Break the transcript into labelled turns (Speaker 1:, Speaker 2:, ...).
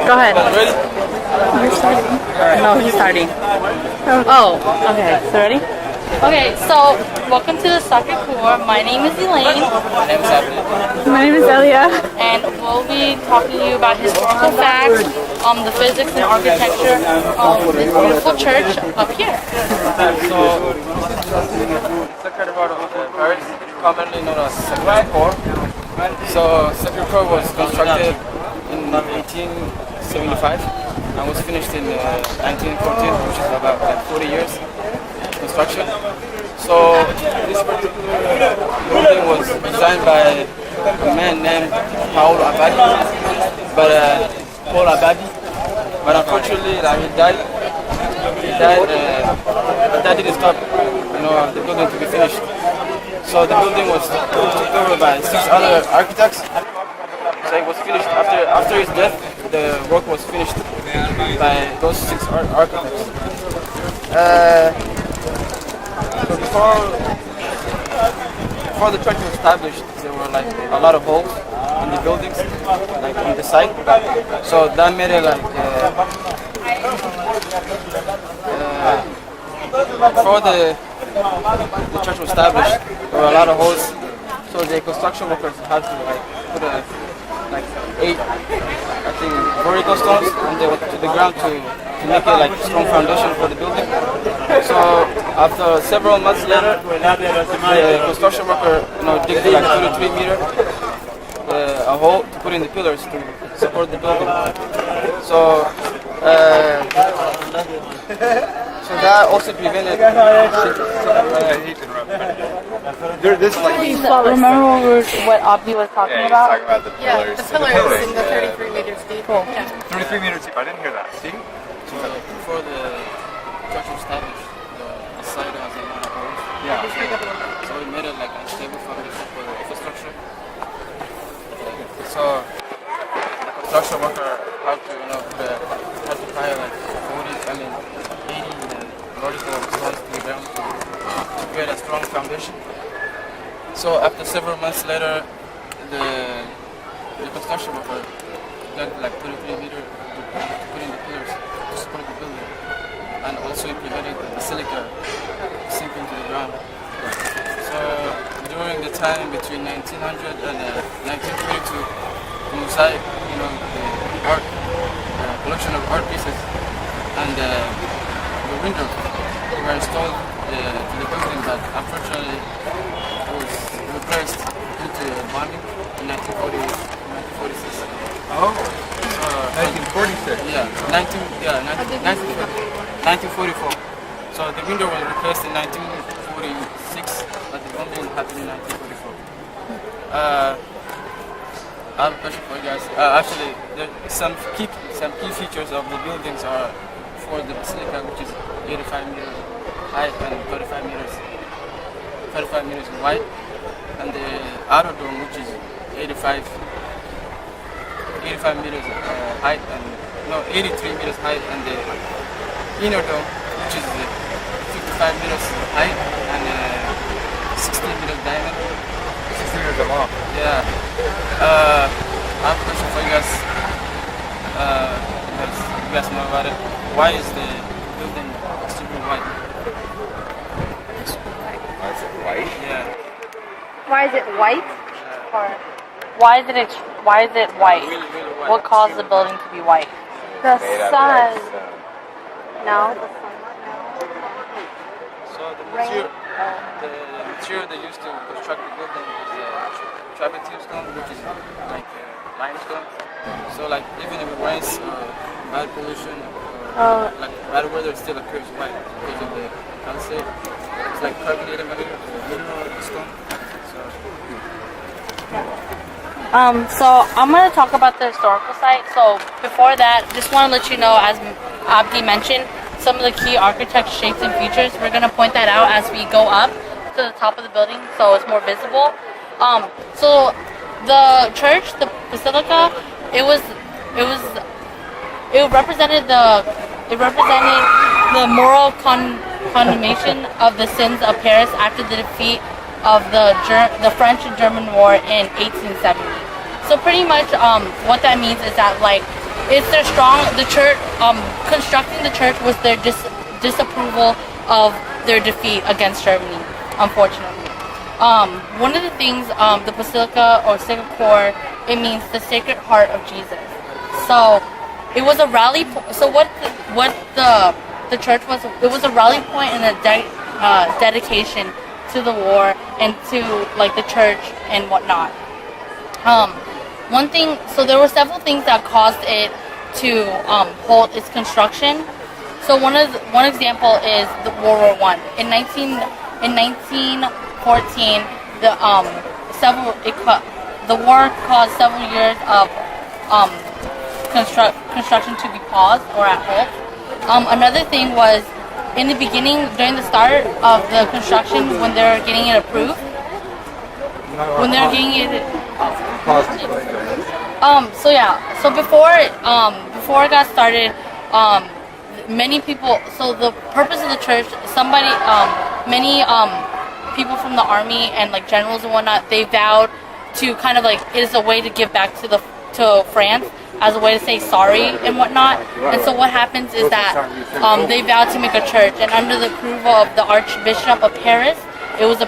Speaker 1: Go ahead.
Speaker 2: Ready?
Speaker 1: We're starting. No, he's starting. Oh, okay. So ready? Okay, so welcome to the Sacre Coeur. My name is Elaine.
Speaker 2: My name is Abdi.
Speaker 1: My name is Elia.
Speaker 3: And we'll be talking to you about historical facts, the physics and architecture of this beautiful church up here.
Speaker 2: So, Sacre Coeur of Paris, commonly known as Sacre Coeur. So, Sacre Coeur was constructed in 1875 and was finished in 1914, which is about 40 years construction. So, this particular building was designed by a man named Paul Abadi, but unfortunately, he died. But that didn't stop, the building to be finished. So the building was took over by 6 other architects. So it was finished after his death. The work was finished by those 6 architects. So before the church was established, there were a lot of holes in the buildings, on the site. So that made it before the church was established, there were a lot of holes. So the construction workers had to put 8, vertical stones to the ground to make it a strong foundation for the building. So after several months later, the construction worker digged 2 to 3 meters a hole to put in the pillars to support the building. So that also prevented.
Speaker 3: Remember what Abdi was talking about?
Speaker 4: Talking about the pillars.
Speaker 1: The pillars in the 33 meters deep.
Speaker 3: Cool.
Speaker 1: Yeah.
Speaker 4: 33 meters deep. I didn't hear that. See?
Speaker 2: Before the church was established, the site has a lot of holes.
Speaker 4: Yeah.
Speaker 2: So we made it a stable foundation for the infrastructure. So the construction worker had to pile 80 vertical stones to the ground to create a strong foundation. So after several months later, the construction worker dug 33 meters to put in the pillars to support the building, and also it prevented the silica sinking to the ground. So during the time between 1900 and 1922, the mosaic, the art collection of art pieces and the windows were installed to the building, but unfortunately it was replaced due to bombing in 1946.
Speaker 4: Oh. 1946.
Speaker 2: Yeah, 1944. So the window was replaced in 1946, but the bombing happened in 1944. I have a question for you guys. Actually, some key features of the buildings are for the basilica, which is 85 meters high and 35 meters wide, and the outer dome, which is 85 meters height and 83 meters height, and the inner dome, which is 55 meters height and 16 meters diameter.
Speaker 4: 16 meters long.
Speaker 2: Yeah. I have a question for you guys. You guys know about it. Why is the building extremely white?
Speaker 4: Why is it white?
Speaker 2: Yeah.
Speaker 3: Why is it white? Or why is it white?
Speaker 2: Really, really white.
Speaker 3: What caused the building to be white?
Speaker 1: The
Speaker 4: Made out of
Speaker 1: sun.
Speaker 4: white stone.
Speaker 1: No.
Speaker 2: So the material they used to construct the building is travertine stone, which is limestone. So even if it rains, bad pollution, or bad weather, it still appears white because of the calcite. It's carbonated mineral stone.
Speaker 3: So I'm going to talk about the historical site. So before that, just want to let you know, as Abdi mentioned, some of the key architect shapes and features. We're going to point that out as we go up to the top of the building, so it's more visible. So the church, the basilica, it represented the moral condemnation of the sins of Paris after the defeat of the French and German War in 1870. So pretty much what that means is that it's their strong. The church, constructing the church was their disapproval of their defeat against Germany. Unfortunately, one of the things, the Basilica or Sacre Coeur, it means the Sacred Heart of Jesus. So it was a rally. So what the church was? It was a rally point and a dedication to the war and to like the church and whatnot. One thing. So there were several things that caused it to halt its construction. So one example is the World War I. In 1914, the war caused several years of construction to be paused or at halt. Another thing was in the beginning, during the start of the construction, when they were getting it approved, So yeah, so before it got started, many people. So the purpose of the church, many people from the army and like generals and whatnot, they vowed to kind of like, it is a way to give back to France as a way to say sorry and whatnot. And so what happens is that they vowed to make a church, and under the approval of the Archbishop of Paris, it was a